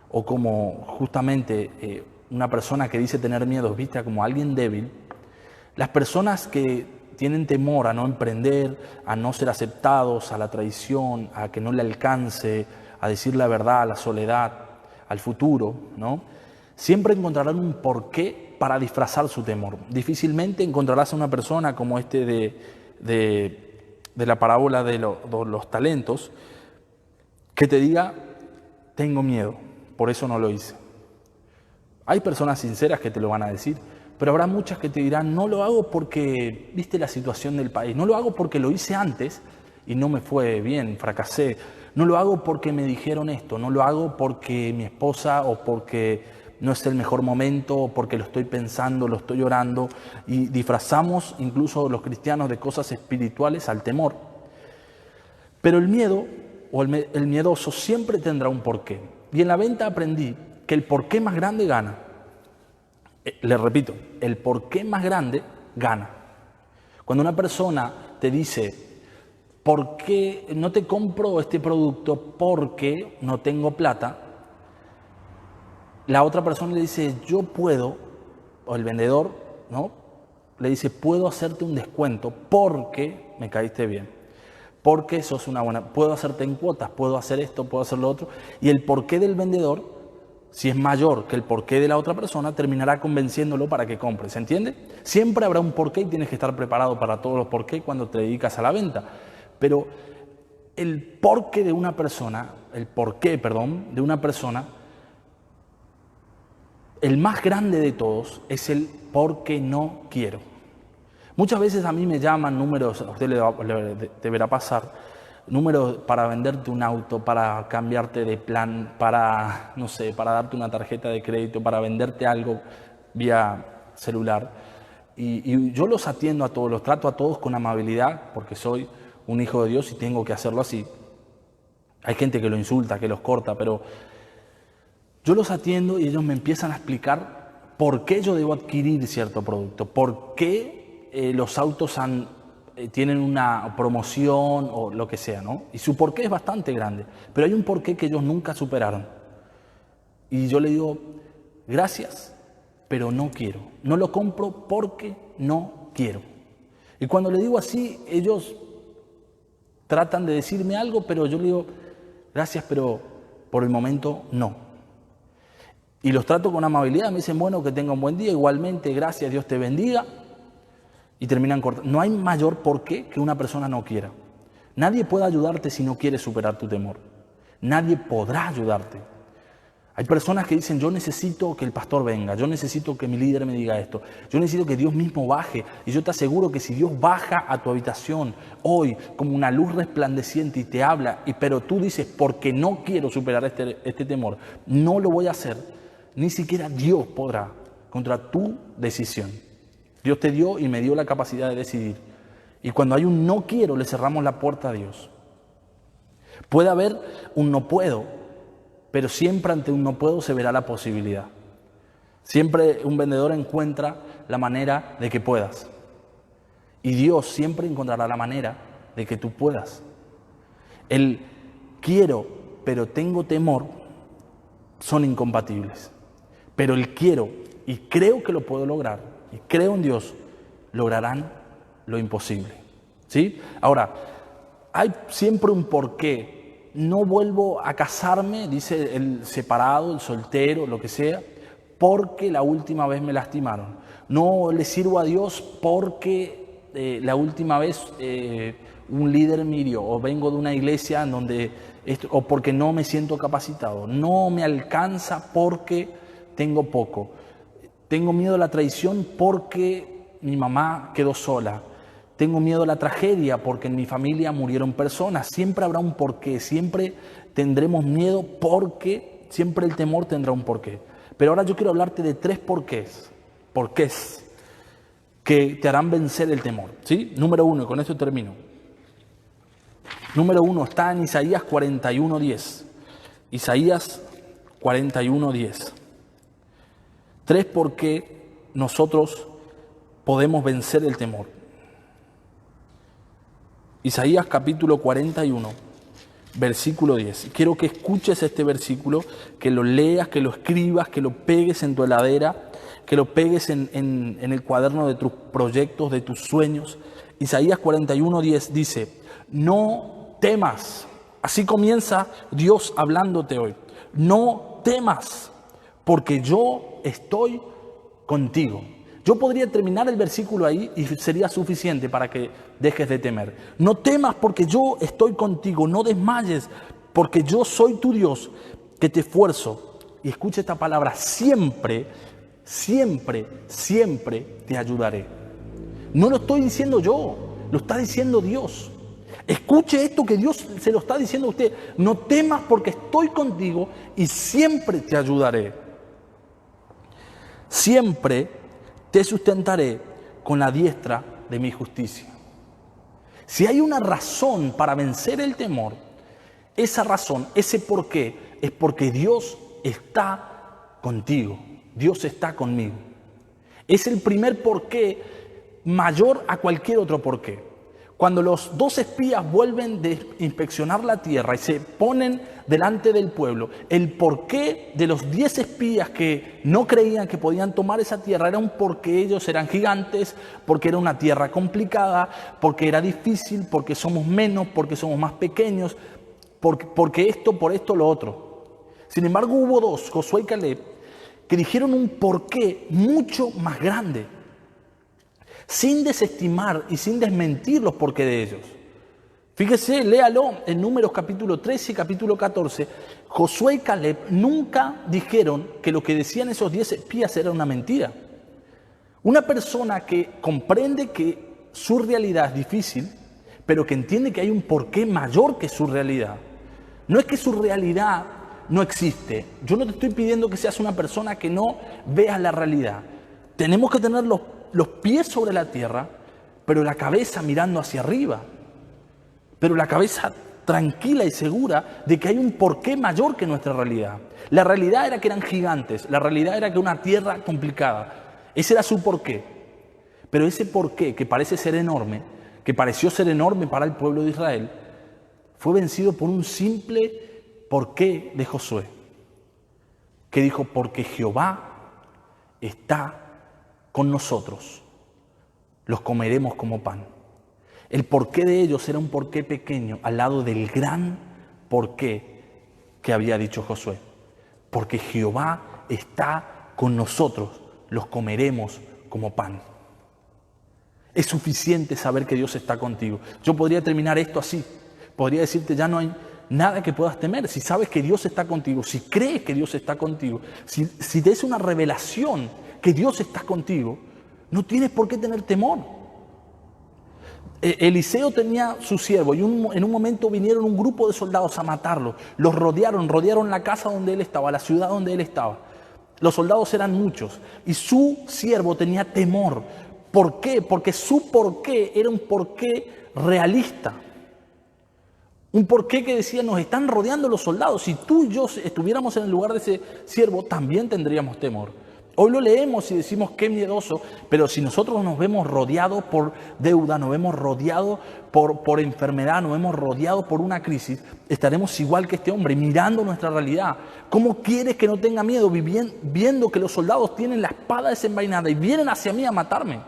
o como justamente una persona que dice tener miedo es vista como alguien débil, las personas que tienen temor a no emprender, a no ser aceptados, a la traición, a que no le alcance, a decir la verdad, a la soledad, al futuro, ¿no? Siempre encontrarán un porqué para disfrazar su temor. Difícilmente encontrarás a una persona como de la parábola de los talentos que te diga, tengo miedo, por eso no lo hice. Hay personas sinceras que te lo van a decir, pero habrá muchas que te dirán, no lo hago porque viste la situación del país, no lo hago porque lo hice antes y no me fue bien, fracasé, no lo hago porque me dijeron esto, no lo hago porque mi esposa o porque no es el mejor momento o porque lo estoy pensando, lo estoy orando, y disfrazamos incluso los cristianos de cosas espirituales al temor. Pero el miedo o el miedoso siempre tendrá un porqué. Y en la venta aprendí que el porqué más grande gana. Le repito, el porqué más grande gana. Cuando una persona te dice, ¿por qué no te compro este producto? Porque no tengo plata. La otra persona le dice, yo puedo, o el vendedor, ¿no? Le dice, puedo hacerte un descuento porque me caíste bien. Porque sos una buena, puedo hacerte en cuotas, puedo hacer esto, puedo hacer lo otro. Y el porqué del vendedor, si es mayor que el porqué de la otra persona, terminará convenciéndolo para que compre. ¿Se entiende? Siempre habrá un porqué y tienes que estar preparado para todos los porqués cuando te dedicas a la venta. Pero el porqué de una persona, de una persona, el más grande de todos es el porque no quiero. Muchas veces a mí me llaman números, a usted le deberá pasar, números para venderte un auto, para cambiarte de plan, para, no sé, para darte una tarjeta de crédito, para venderte algo vía celular. Y yo los atiendo a todos, los trato a todos con amabilidad, porque soy un hijo de Dios y tengo que hacerlo así. Hay gente que lo insulta, que los corta, pero yo los atiendo y ellos me empiezan a explicar por qué yo debo adquirir cierto producto, por qué los autos tienen una promoción o lo que sea, ¿no? Y su porqué es bastante grande, pero hay un porqué que ellos nunca superaron. Y yo le digo, gracias, pero no quiero. No lo compro porque no quiero. Y cuando le digo así, ellos tratan de decirme algo, pero yo le digo, gracias, pero por el momento no. Y los trato con amabilidad, me dicen, bueno, que tenga un buen día, igualmente, gracias, Dios te bendiga. Y terminan cortando. No hay mayor porqué que una persona no quiera. Nadie puede ayudarte si no quieres superar tu temor. Nadie podrá ayudarte. Hay personas que dicen, yo necesito que el pastor venga, yo necesito que mi líder me diga esto, yo necesito que Dios mismo baje. Y yo te aseguro que si Dios baja a tu habitación hoy como una luz resplandeciente y te habla, pero tú dices, porque no quiero superar este temor, no lo voy a hacer, ni siquiera Dios podrá contra tu decisión. Dios te dio y me dio la capacidad de decidir. Y cuando hay un no quiero, le cerramos la puerta a Dios. Puede haber un no puedo, pero siempre ante un no puedo se verá la posibilidad. Siempre un vendedor encuentra la manera de que puedas. Y Dios siempre encontrará la manera de que tú puedas. El quiero, pero tengo temor, son incompatibles. Pero el quiero y creo que lo puedo lograr, y creo en Dios, lograrán lo imposible. ¿Sí? Ahora, hay siempre un porqué. No vuelvo a casarme, dice el separado, el soltero, lo que sea, porque la última vez me lastimaron. No le sirvo a Dios porque la última vez un líder me hirió, o vengo de una iglesia en donde o porque no me siento capacitado. No me alcanza porque tengo poco. Tengo miedo a la traición porque mi mamá quedó sola. Tengo miedo a la tragedia porque en mi familia murieron personas. Siempre habrá un porqué, siempre tendremos miedo porque siempre el temor tendrá un porqué. Pero ahora yo quiero hablarte de 3 porqués que te harán vencer el temor. ¿Sí? Número 1, y con esto termino. Número 1 está en Isaías 41:10. Isaías 41:10. 3 por qué nosotros podemos vencer el temor. Isaías capítulo 41, versículo 10. Quiero que escuches este versículo, que lo leas, que lo escribas, que lo pegues en tu heladera, que lo pegues en el cuaderno de tus proyectos, de tus sueños. Isaías 41:10 dice, no temas. Así comienza Dios hablándote hoy. No temas, porque yo estoy contigo. Yo podría terminar el versículo ahí y sería suficiente para que dejes de temer. No temas porque yo estoy contigo, no desmayes porque yo soy tu Dios que te esfuerzo. Y escucha esta palabra, siempre, siempre, siempre te ayudaré. No lo estoy diciendo yo, lo está diciendo Dios. Escuche esto que Dios se lo está diciendo a usted. No temas porque estoy contigo y siempre te ayudaré. Siempre te sustentaré con la diestra de mi justicia. Si hay una razón para vencer el temor, esa razón, ese por qué, es porque Dios está contigo. Dios está conmigo. Es el primer porqué mayor a cualquier otro porqué. Cuando los 2 espías vuelven de inspeccionar la tierra y se ponen delante del pueblo, el porqué de los 10 espías que no creían que podían tomar esa tierra era un porqué ellos eran gigantes, porque era una tierra complicada, porque era difícil, porque somos menos, porque somos más pequeños, porque esto, por esto, lo otro. Sin embargo, hubo 2, Josué y Caleb, que dijeron un porqué mucho más grande, sin desestimar y sin desmentir los porqués de ellos. Fíjese, léalo en Números capítulo 13 y capítulo 14. Josué y Caleb nunca dijeron que lo que decían esos 10 espías era una mentira. Una persona que comprende que su realidad es difícil, pero que entiende que hay un porqué mayor que su realidad. No es que su realidad no existe. Yo no te estoy pidiendo que seas una persona que no veas la realidad. Tenemos que tener los pies sobre la tierra, pero la cabeza mirando hacia arriba. Pero la cabeza tranquila y segura de que hay un porqué mayor que nuestra realidad. La realidad era que eran gigantes, la realidad era que una tierra complicada. Ese era su porqué. Pero ese porqué que parece ser enorme, que pareció ser enorme para el pueblo de Israel, fue vencido por un simple porqué de Josué, que dijo, porque Jehová está con nosotros, los comeremos como pan. El porqué de ellos era un porqué pequeño al lado del gran porqué que había dicho Josué. Porque Jehová está con nosotros, los comeremos como pan. Es suficiente saber que Dios está contigo. Yo podría terminar esto así. Podría decirte, ya no hay nada que puedas temer. Si sabes que Dios está contigo, si crees que Dios está contigo, si te es una revelación que Dios está contigo, no tienes por qué tener temor. Eliseo tenía su siervo y en un momento vinieron un grupo de soldados a matarlo. Los rodearon la casa donde él estaba, la ciudad donde él estaba. Los soldados eran muchos y su siervo tenía temor. ¿Por qué? Porque su porqué era un porqué realista. Un porqué que decía, nos están rodeando los soldados. Si tú y yo estuviéramos en el lugar de ese siervo, también tendríamos temor. Hoy lo leemos y decimos qué miedoso, pero si nosotros nos vemos rodeados por deuda, nos vemos rodeados por enfermedad, nos vemos rodeados por una crisis, estaremos igual que este hombre, mirando nuestra realidad. ¿Cómo quieres que no tenga miedo viendo que los soldados tienen la espada desenvainada y vienen hacia mí a matarme?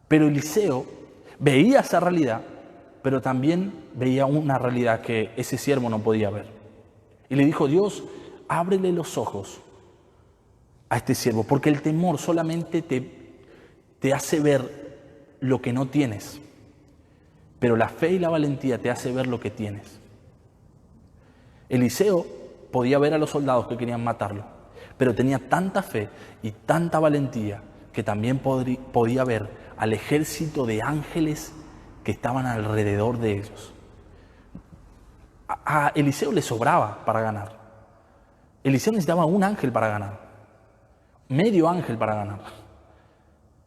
Pero Eliseo veía esa realidad, pero también veía una realidad que ese siervo no podía ver. Y le dijo, Dios, ábrele los ojos a este siervo, porque el temor solamente te hace ver lo que no tienes, pero la fe y la valentía te hace ver lo que tienes. Eliseo podía ver a los soldados que querían matarlo, pero tenía tanta fe y tanta valentía que también podía ver al ejército de ángeles que estaban alrededor de ellos. A Eliseo le sobraba para ganar. Eliseo necesitaba un ángel para ganar. Medio ángel para ganar.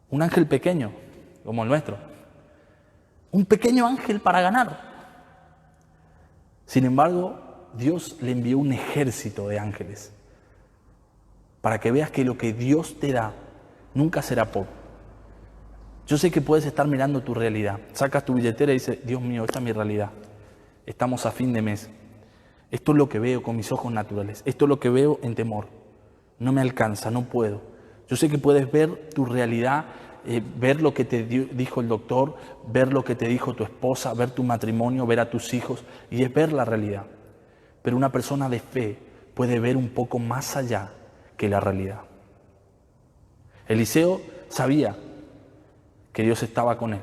Un ángel pequeño, como el nuestro. Un pequeño ángel para ganar. Sin embargo, Dios le envió un ejército de ángeles para que veas que lo que Dios te da nunca será poco. Yo sé que puedes estar mirando tu realidad. Sacas tu billetera y dices, Dios mío, esta es mi realidad. Estamos a fin de mes. Esto es lo que veo con mis ojos naturales. Esto es lo que veo en temor. No me alcanza, no puedo. Yo sé que puedes ver tu realidad, ver lo que te dijo el doctor, ver lo que te dijo tu esposa, ver tu matrimonio, ver a tus hijos, y es ver la realidad. Pero una persona de fe puede ver un poco más allá que la realidad. Eliseo sabía que Dios estaba con él.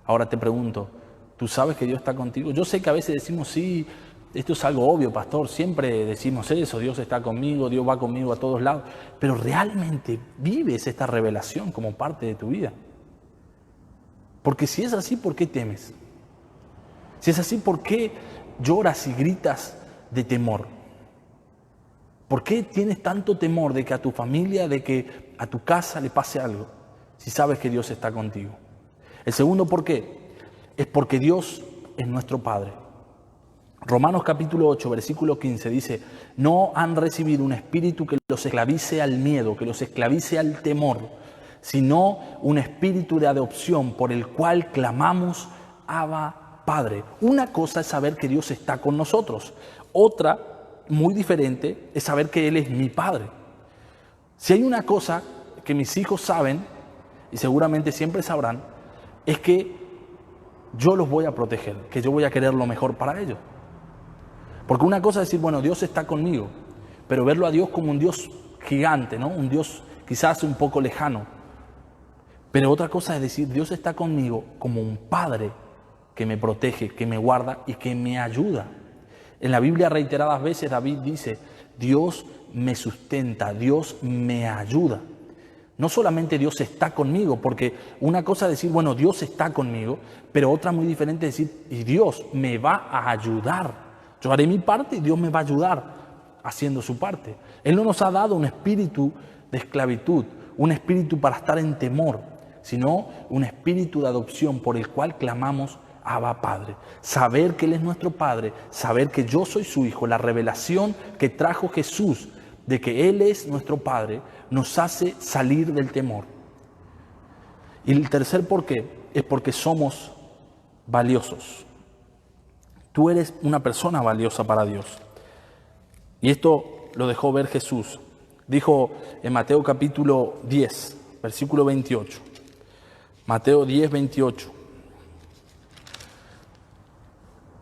Ahora te pregunto, ¿tú sabes que Dios está contigo? Yo sé que a veces decimos, sí, esto es algo obvio, pastor, siempre decimos eso, Dios está conmigo, Dios va conmigo a todos lados, pero ¿realmente vives esta revelación como parte de tu vida? Porque si es así, ¿por qué temes? Si es así, ¿por qué lloras y gritas de temor? ¿Por qué tienes tanto temor de que a tu familia, de que a tu casa le pase algo, si sabes que Dios está contigo? El segundo ¿por qué? Es porque Dios es nuestro Padre. Romanos capítulo 8, versículo 15 dice, no han recibido un espíritu que los esclavice al miedo, que los esclavice al temor, sino un espíritu de adopción por el cual clamamos, Abba, Padre. Una cosa es saber que Dios está con nosotros. Otra, muy diferente, es saber que Él es mi Padre. Si hay una cosa que mis hijos saben, y seguramente siempre sabrán, es que yo los voy a proteger, que yo voy a querer lo mejor para ellos. Porque una cosa es decir, bueno, Dios está conmigo, pero verlo a Dios como un Dios gigante, ¿no? Un Dios quizás un poco lejano. Pero otra cosa es decir, Dios está conmigo como un Padre que me protege, que me guarda y que me ayuda. En la Biblia reiteradas veces David dice, Dios me sustenta, Dios me ayuda. No solamente Dios está conmigo, porque una cosa es decir, bueno, Dios está conmigo, pero otra muy diferente es decir, y Dios me va a ayudar. Yo haré mi parte y Dios me va a ayudar haciendo su parte. Él no nos ha dado un espíritu de esclavitud, un espíritu para estar en temor, sino un espíritu de adopción por el cual clamamos, Abba, Padre. Saber que Él es nuestro Padre, saber que yo soy su Hijo, la revelación que trajo Jesús de que Él es nuestro Padre, nos hace salir del temor. Y el tercer por qué es porque somos valiosos. Tú eres una persona valiosa para Dios. Y esto lo dejó ver Jesús. Dijo en Mateo capítulo 10, versículo 28. Mateo 10, 28.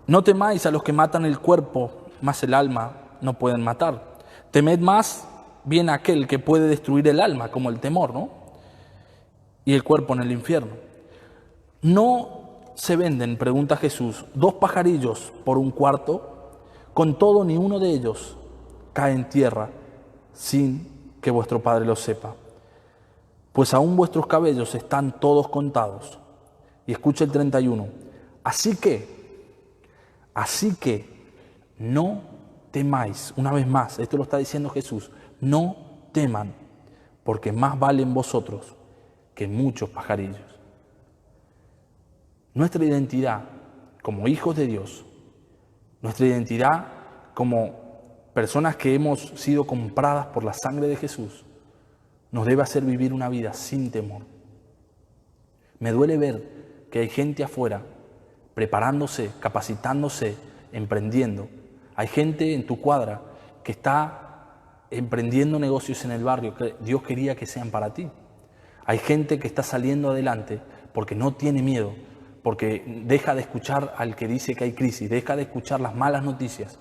No temáis a los que matan el cuerpo, mas el alma no pueden matar. Temed más bien a aquel que puede destruir el alma, como el temor, ¿no? Y el cuerpo en el infierno. No se venden, pregunta Jesús, 2 pajarillos por un cuarto, con todo ni uno de ellos cae en tierra sin que vuestro Padre lo sepa. Pues aún vuestros cabellos están todos contados. Y escucha el 31. Así que no temáis. Una vez más, esto lo está diciendo Jesús. No teman, porque más valen vosotros que muchos pajarillos. Nuestra identidad como hijos de Dios, nuestra identidad como personas que hemos sido compradas por la sangre de Jesús, nos debe hacer vivir una vida sin temor. Me duele ver que hay gente afuera preparándose, capacitándose, emprendiendo. Hay gente en tu cuadra que está emprendiendo negocios en el barrio que Dios quería que sean para ti. Hay gente que está saliendo adelante porque no tiene miedo, porque deja de escuchar al que dice que hay crisis, deja de escuchar las malas noticias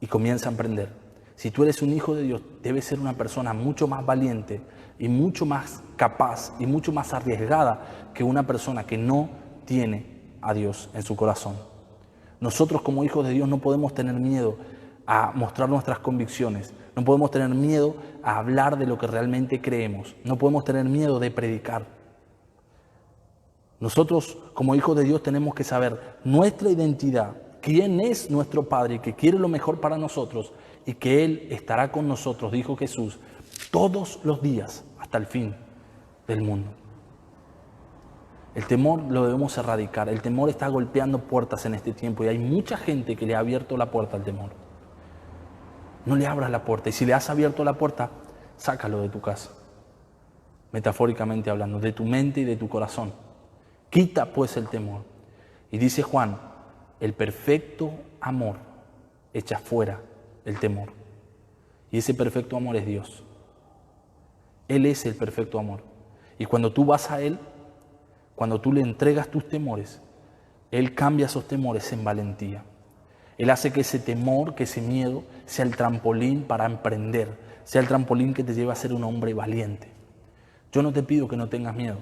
y comienza a emprender. Si tú eres un hijo de Dios, debes ser una persona mucho más valiente y mucho más capaz y mucho más arriesgada que una persona que no tiene a Dios en su corazón. Nosotros como hijos de Dios no podemos tener miedo a mostrar nuestras convicciones, no podemos tener miedo a hablar de lo que realmente creemos, no podemos tener miedo de predicar. Nosotros como hijos de Dios tenemos que saber nuestra identidad, quién es nuestro Padre, que quiere lo mejor para nosotros y que Él estará con nosotros, dijo Jesús, todos los días hasta el fin del mundo. El temor lo debemos erradicar. El temor está golpeando puertas en este tiempo y hay mucha gente que le ha abierto la puerta al temor. No le abras la puerta y si le has abierto la puerta, sácalo de tu casa. Metafóricamente hablando, de tu mente y de tu corazón. Quita pues el temor. Y dice Juan, el perfecto amor echa fuera el temor. Y ese perfecto amor es Dios. Él es el perfecto amor. Y cuando tú vas a Él, cuando tú le entregas tus temores, Él cambia esos temores en valentía. Él hace que ese temor, que ese miedo, sea el trampolín para emprender, sea el trampolín que te lleve a ser un hombre valiente. Yo no te pido que no tengas miedo,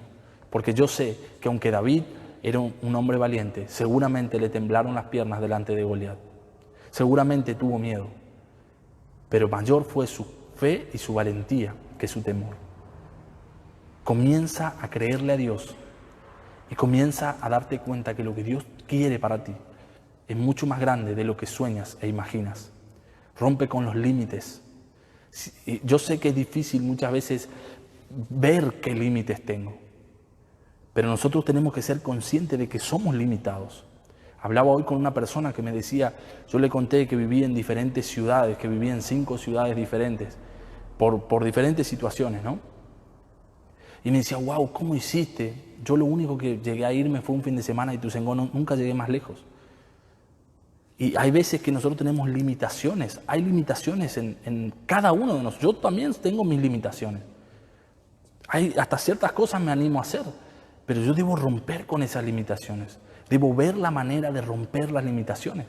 porque yo sé que aunque David era un hombre valiente, seguramente le temblaron las piernas delante de Goliat. Seguramente tuvo miedo, pero mayor fue su fe y su valentía que su temor. Comienza a creerle a Dios y comienza a darte cuenta que lo que Dios quiere para ti es mucho más grande de lo que sueñas e imaginas. Rompe con los límites. Yo sé que es difícil muchas veces ver qué límites tengo, pero nosotros tenemos que ser conscientes de que somos limitados. Hablaba hoy con una persona que me decía, yo le conté que vivía en diferentes ciudades, que vivía en 5 ciudades diferentes, por diferentes situaciones, ¿no? Y me decía, wow, ¿cómo hiciste? Yo lo único que llegué a irme fue un fin de semana y Ituzaingó, nunca llegué más lejos. Y hay veces que nosotros tenemos limitaciones, hay limitaciones en cada uno de nosotros. Yo también tengo mis limitaciones. Hasta ciertas cosas me animo a hacer, pero yo debo romper con esas limitaciones. Debo ver la manera de romper las limitaciones.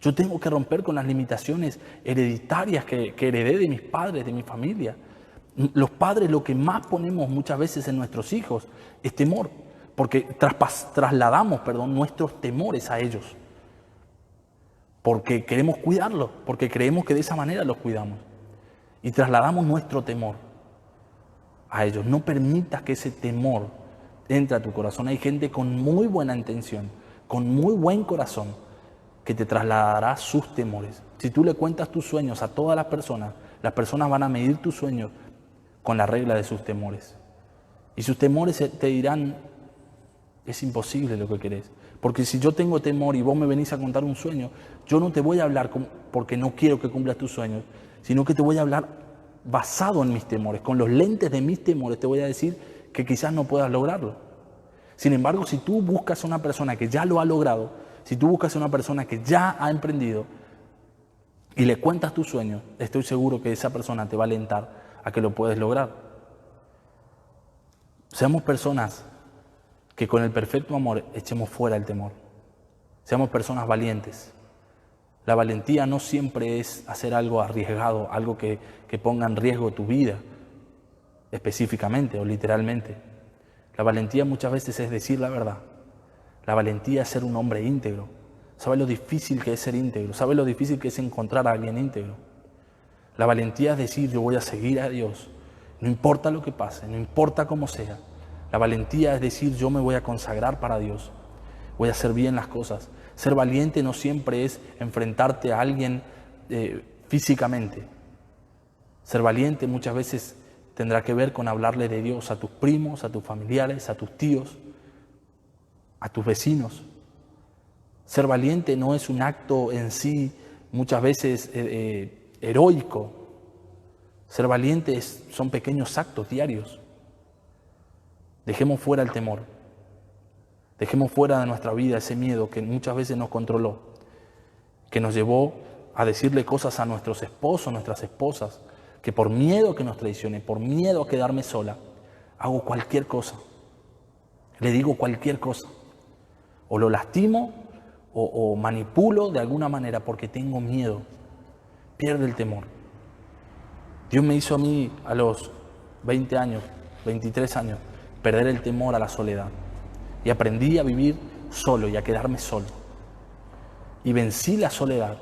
Yo tengo que romper con las limitaciones hereditarias que heredé de mis padres, de mi familia. Los padres lo que más ponemos muchas veces en nuestros hijos es temor, porque trasladamos nuestros temores a ellos. Porque queremos cuidarlos, porque creemos que de esa manera los cuidamos. Y trasladamos nuestro temor a ellos. No permitas que ese temor entre a tu corazón. Hay gente con muy buena intención, con muy buen corazón, que te trasladará sus temores. Si tú le cuentas tus sueños a todas las personas van a medir tus sueños con la regla de sus temores. Y sus temores te dirán, es imposible lo que querés. Porque si yo tengo temor y vos me venís a contar un sueño, yo no te voy a hablar porque no quiero que cumplas tus sueños, sino que te voy a hablar basado en mis temores, con los lentes de mis temores te voy a decir que quizás no puedas lograrlo. Sin embargo, si tú buscas a una persona que ya lo ha logrado, si tú buscas a una persona que ya ha emprendido y le cuentas tus sueños, estoy seguro que esa persona te va a alentar a que lo puedes lograr. Seamos personas que con el perfecto amor echemos fuera el temor. Seamos personas valientes. La valentía no siempre es hacer algo arriesgado, algo que ponga en riesgo tu vida, específicamente o literalmente. La valentía muchas veces es decir la verdad. La valentía es ser un hombre íntegro. ¿Sabes lo difícil que es ser íntegro? ¿Sabes lo difícil que es encontrar a alguien íntegro? La valentía es decir, yo voy a seguir a Dios, no importa lo que pase, no importa cómo sea. La valentía es decir, yo me voy a consagrar para Dios, voy a hacer bien las cosas. Ser valiente no siempre es enfrentarte a alguien físicamente. Ser valiente muchas veces tendrá que ver con hablarle de Dios a tus primos, a tus familiares, a tus tíos, a tus vecinos. Ser valiente no es un acto en sí muchas veces heroico. Ser valiente son pequeños actos diarios. Dejemos fuera el temor. Dejemos fuera de nuestra vida ese miedo que muchas veces nos controló, que nos llevó a decirle cosas a nuestros esposos, nuestras esposas, que por miedo a que nos traicione, por miedo a quedarme sola, hago cualquier cosa. Le digo cualquier cosa. O lo lastimo o manipulo de alguna manera porque tengo miedo. Pierde el temor. Dios me hizo a mí a los 20 años, 23 años, perder el temor a la soledad. Y aprendí a vivir solo y a quedarme solo. Y vencí la soledad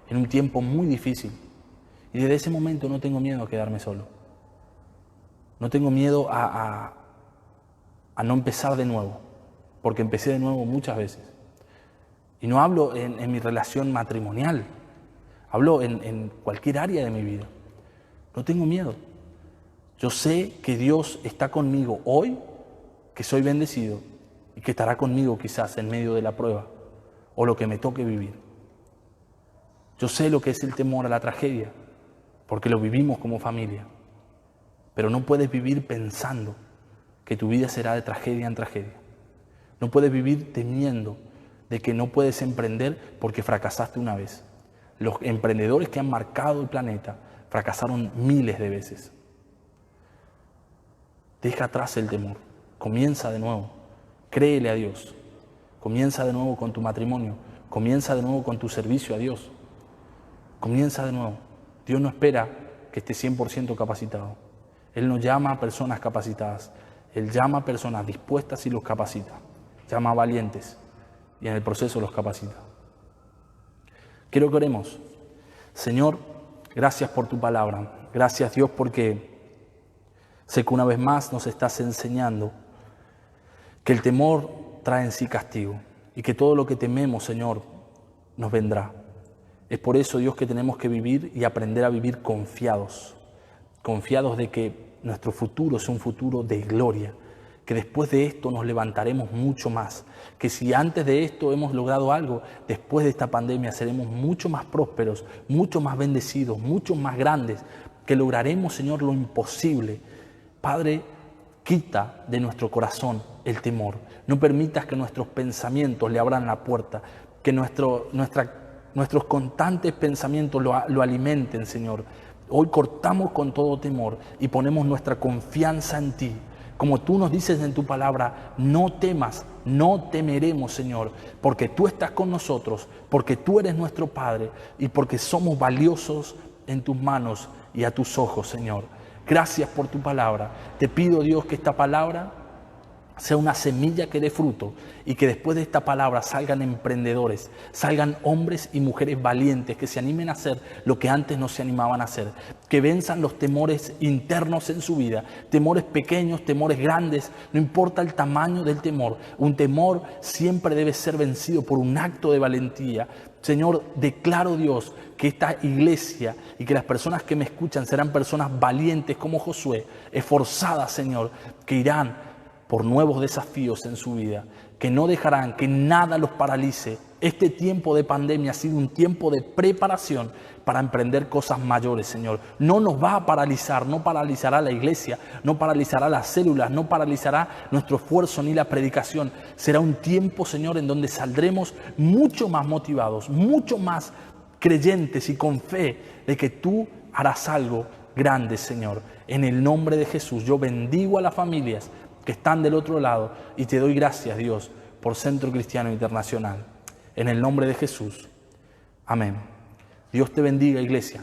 en un tiempo muy difícil. Y desde ese momento no tengo miedo a quedarme solo. No tengo miedo a no empezar de nuevo, porque empecé de nuevo muchas veces. Y no hablo en mi relación matrimonial, hablo en cualquier área de mi vida. No tengo miedo. Yo sé que Dios está conmigo hoy, que soy bendecido y que estará conmigo quizás en medio de la prueba o lo que me toque vivir. Yo sé lo que es el temor a la tragedia, porque lo vivimos como familia. Pero no puedes vivir pensando que tu vida será de tragedia en tragedia. No puedes vivir temiendo de que no puedes emprender porque fracasaste una vez. Los emprendedores que han marcado el planeta fracasaron miles de veces. Deja atrás el temor. Comienza de nuevo. Créele a Dios. Comienza de nuevo con tu matrimonio. Comienza de nuevo con tu servicio a Dios. Comienza de nuevo. Dios no espera que estés 100% capacitado. Él no llama a personas capacitadas, Él llama a personas dispuestas y los capacita. Llama a valientes y en el proceso los capacita. Quiero que oremos. Señor, gracias por tu palabra. Gracias, Dios, porque sé que una vez más nos estás enseñando que el temor trae en sí castigo y que todo lo que tememos, Señor, nos vendrá. Es por eso, Dios, que tenemos que vivir y aprender a vivir confiados de que nuestro futuro es un futuro de gloria, que después de esto nos levantaremos mucho más, que si antes de esto hemos logrado algo, después de esta pandemia seremos mucho más prósperos, mucho más bendecidos, mucho más grandes, que lograremos, Señor, lo imposible. Padre, quita de nuestro corazón el temor. No permitas que nuestros pensamientos le abran la puerta, que nuestros constantes pensamientos lo alimenten, Señor. Hoy cortamos con todo temor y ponemos nuestra confianza en ti. Como tú nos dices en tu palabra, no temas, no temeremos, Señor, porque tú estás con nosotros, porque tú eres nuestro Padre y porque somos valiosos en tus manos y a tus ojos, Señor. Gracias por tu palabra. Te pido, Dios, que esta palabra sea una semilla que dé fruto y que después de esta palabra salgan emprendedores, salgan hombres y mujeres valientes que se animen a hacer lo que antes no se animaban a hacer, que venzan los temores internos en su vida, temores pequeños, temores grandes, no importa el tamaño del temor, un temor siempre debe ser vencido por un acto de valentía. Señor, declaro, Dios, que esta iglesia y que las personas que me escuchan serán personas valientes como Josué, esforzadas, Señor, que irán por nuevos desafíos en su vida, que no dejarán que nada los paralice. Este tiempo de pandemia ha sido un tiempo de preparación para emprender cosas mayores, Señor. No nos va a paralizar, no paralizará la iglesia, no paralizará las células, no paralizará nuestro esfuerzo ni la predicación. Será un tiempo, Señor, en donde saldremos mucho más motivados, mucho más creyentes y con fe de que tú harás algo grande, Señor. En el nombre de Jesús, yo bendigo a las familias que están del otro lado y te doy gracias, Dios, por Centro Cristiano Internacional. En el nombre de Jesús. Amén. Dios te bendiga, iglesia.